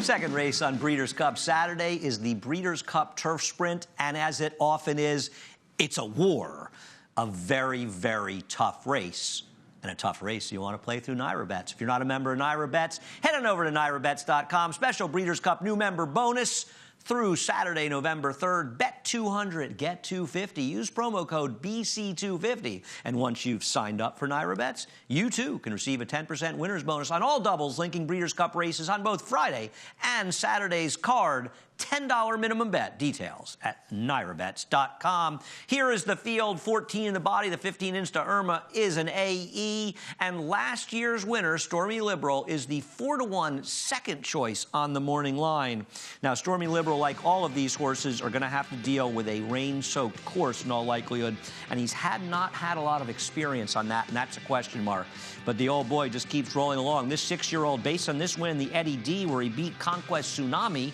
Second race on Breeders' Cup Saturday is the Breeders' Cup Turf Sprint, and as it often is, it's a war. A very, very tough race. And a tough race you want to play through NYRA If you're not a member of NYRA head on over to NYRABets.com. Special Breeders' Cup new member bonus through Saturday, November 3rd. Bet 200, get 250. Use promo code BC250. And once you've signed up for NYRA you too can receive a 10% winner's bonus on all doubles linking Breeders' Cup races on both Friday and Saturday's card. $10 minimum bet. Details at NYRABets.com. Here is the field. 14 in the body. The 15 Insta Irma is an AE. And last year's winner, Stormy Liberal, is the 4-to-1 second choice on the morning line. Now, Stormy Liberal, like all of these horses, are going to have to deal with a rain-soaked course in all likelihood. And he's not had a lot of experience on that, and that's a question mark. But the old boy just keeps rolling along. This 6-year-old, based on this win, the Eddie D, where he beat Conquest Tsunami,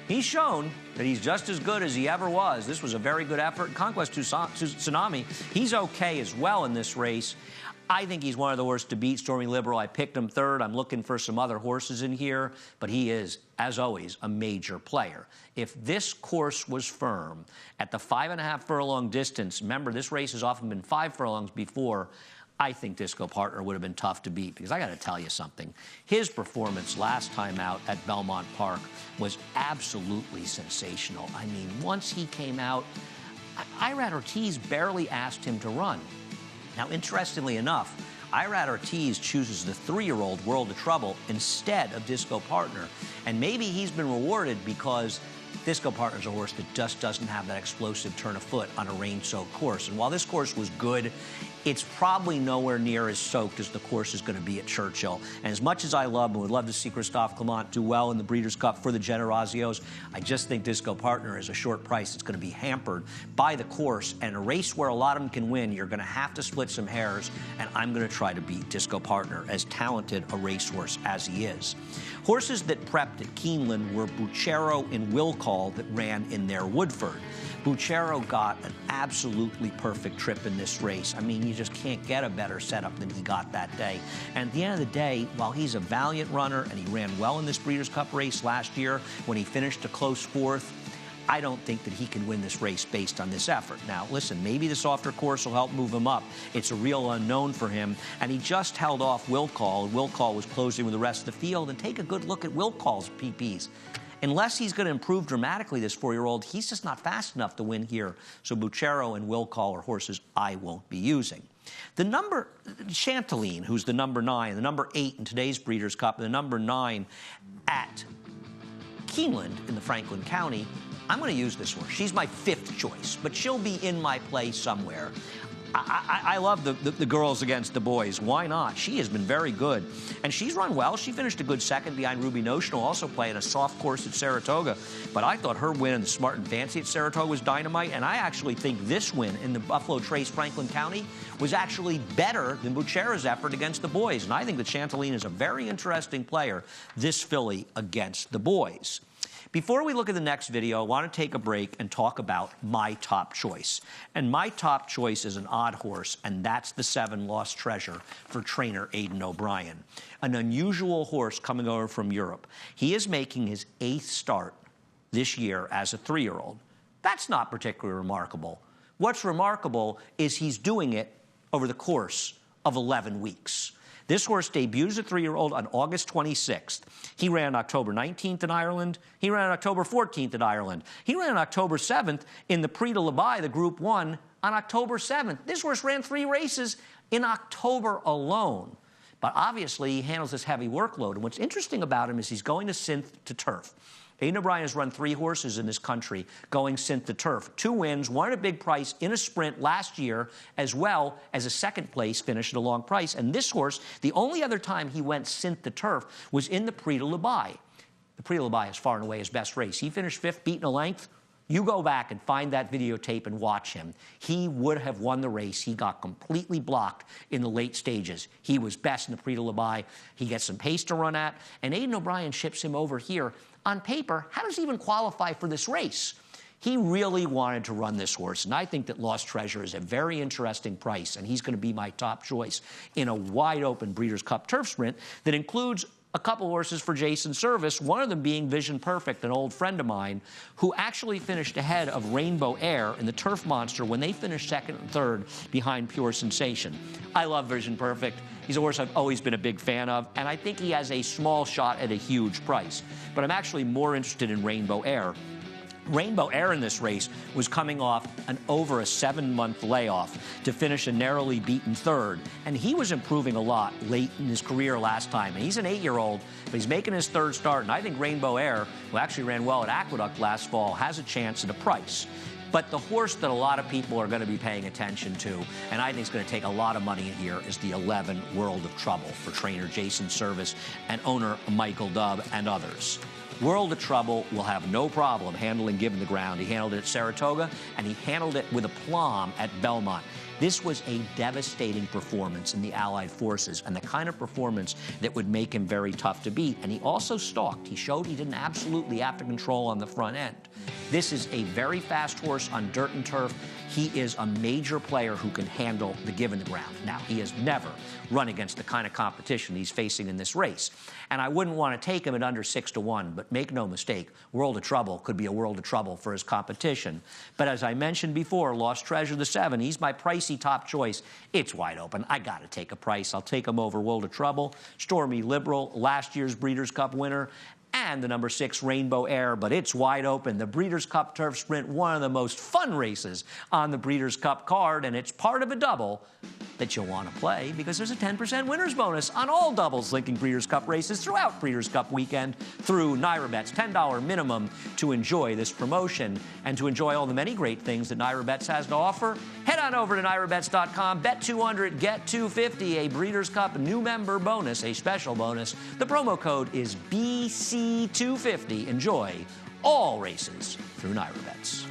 he's shown that he's just as good as he ever was. This was a very good effort. Conquest Tsunami, he's okay as well in this race. I think he's one of the worst to beat. Stormy Liberal, I picked him third. I'm looking for some other horses in here, but he is, as always, a major player. If this course was firm at the 5.5 furlong distance, remember this race has often been 5 furlongs before, I think Disco Partner would have been tough to beat, because I got to tell you something. His performance last time out at Belmont Park was absolutely sensational. I mean, once he came out, Irad Ortiz barely asked him to run. Now, interestingly enough, Irad Ortiz chooses the 3-year-old World of Trouble instead of Disco Partner. And maybe he's been rewarded because Disco Partner's a horse that just doesn't have that explosive turn of foot on a rain-soaked course. And while this course was good, it's probably nowhere near as soaked as the course is going to be at Churchill. And as much as I love and would love to see Christophe Clement do well in the Breeders' Cup for the Generosios, I just think Disco Partner is a short price. It's going to be hampered by the course. And a race where a lot of them can win, you're going to have to split some hairs. And I'm going to try to beat Disco Partner, as talented a racehorse as he is. Horses that prepped at Keeneland were Buchero and Will Call that ran in their Woodford. Buchero got an absolutely perfect trip in this race. I mean, you just can't get a better setup than he got that day. And at the end of the day, while he's a valiant runner and he ran well in this Breeders' Cup race last year when he finished a close 4th, I don't think that he can win this race based on this effort. Now, listen, maybe the softer course will help move him up. It's a real unknown for him, and he just held off Will Call, and Will Call was closing with the rest of the field. And take a good look at Will Call's PPs. Unless he's going to improve dramatically, this 4-year-old, he's just not fast enough to win here. So Buchero and Will Call are horses I won't be using. The number, Chanteline, who's the number 9, the number 8 in today's Breeders' Cup, and the number 9 at Keeneland in the Franklin County, I'm going to use this horse. She's my 5th choice, but she'll be in my play somewhere. I love the girls against the boys. Why not? She has been very good. And she's run well. She finished a good second behind Ruby Notional, also playing a soft course at Saratoga. But I thought her win in the Smart and Fancy at Saratoga was dynamite. And I actually think this win in the Buffalo Trace Franklin County was actually better than Buchero's effort against the boys. And I think that Chanteline is a very interesting player, this filly against the boys. Before we look at the next video, I want to take a break and talk about my top choice. And my top choice is an odd horse, and that's the 7 Lost Treasure for trainer Aidan O'Brien. An unusual horse coming over from Europe. He is making his 8th start this year as a 3-year-old. That's not particularly remarkable. What's remarkable is he's doing it over the course of 11 weeks. This horse debuted as a 3-year-old on August 26th. He ran October 19th in Ireland. He ran October 14th in Ireland. He ran October 7th in the Prix de l'Abeille, the Group 1, on October 7th. This horse ran 3 races in October alone. But obviously, he handles this heavy workload. And what's interesting about him is he's going to synth to turf. Aidan O'Brien has run 3 horses in this country going synth to turf. 2 wins, 1 at a big price in a sprint last year, as well as a 2nd place finish at a long price. And this horse, the only other time he went synth to turf was in the Prix de l'Abeille. The Prix de l'Abeille is far and away his best race. He finished 5th, beaten a length. You go back and find that videotape and watch him. He would have won the race. He got completely blocked in the late stages. He was best in the Prix de l'Abeille. He gets some pace to run at, and Aidan O'Brien ships him over here. On paper, how does he even qualify for this race? He really wanted to run this horse, and I think that Lost Treasure is a very interesting price, and he's going to be my top choice in a wide-open Breeders' Cup Turf Sprint that includes a couple horses for Jason Service, one of them being Vision Perfect, an old friend of mine, who actually finished ahead of Rainbow Air in the Turf Monster when they finished second and third behind Pure Sensation. I love Vision Perfect. He's a horse I've always been a big fan of, and I think he has a small shot at a huge price. But I'm actually more interested in Rainbow Air. Rainbow Air in this race was coming off over a 7-month layoff to finish a narrowly beaten third, and he was improving a lot late in his career last time. And he's an 8-year-old, but he's making his third start, and I think Rainbow Air, who actually ran well at Aqueduct last fall, has a chance at a price. But the horse that a lot of people are going to be paying attention to, and I think is going to take a lot of money in here, is the 11 World of Trouble for trainer Jason Service and owner Michael Dubb and others. World of Trouble will have no problem handling Given the Ground. He handled it at Saratoga, and he handled it with aplomb at Belmont. This was a devastating performance in the Allied forces, and the kind of performance that would make him very tough to beat. And he also stalked. He showed he didn't absolutely have to control on the front end. This is a very fast horse on dirt and turf. He is a major player who can handle the Given the Ground. Now, he has never run against the kind of competition he's facing in this race. And I wouldn't want to take him at under 6-1, but make no mistake, World of Trouble could be a world of trouble for his competition. But as I mentioned before, Lost Treasure the 7, he's my pricey top choice. It's wide open. I got to take a price. I'll take him over World of Trouble, Stormy Liberal, last year's Breeders' Cup winner, and the number 6 Rainbow Air, but it's wide open. The Breeders' Cup Turf Sprint, one of the most fun races on the Breeders' Cup card, and it's part of a double that you'll want to play because there's a 10% winner's bonus on all doubles linking Breeders' Cup races throughout Breeders' Cup weekend through NYRABets. $10 minimum to enjoy this promotion and to enjoy all the many great things that NYRABets has to offer. Head on over to NYRABets.com, bet 200, get 250, a Breeders' Cup new member bonus, a special bonus. The promo code is BC250. Enjoy all races through NYRABets.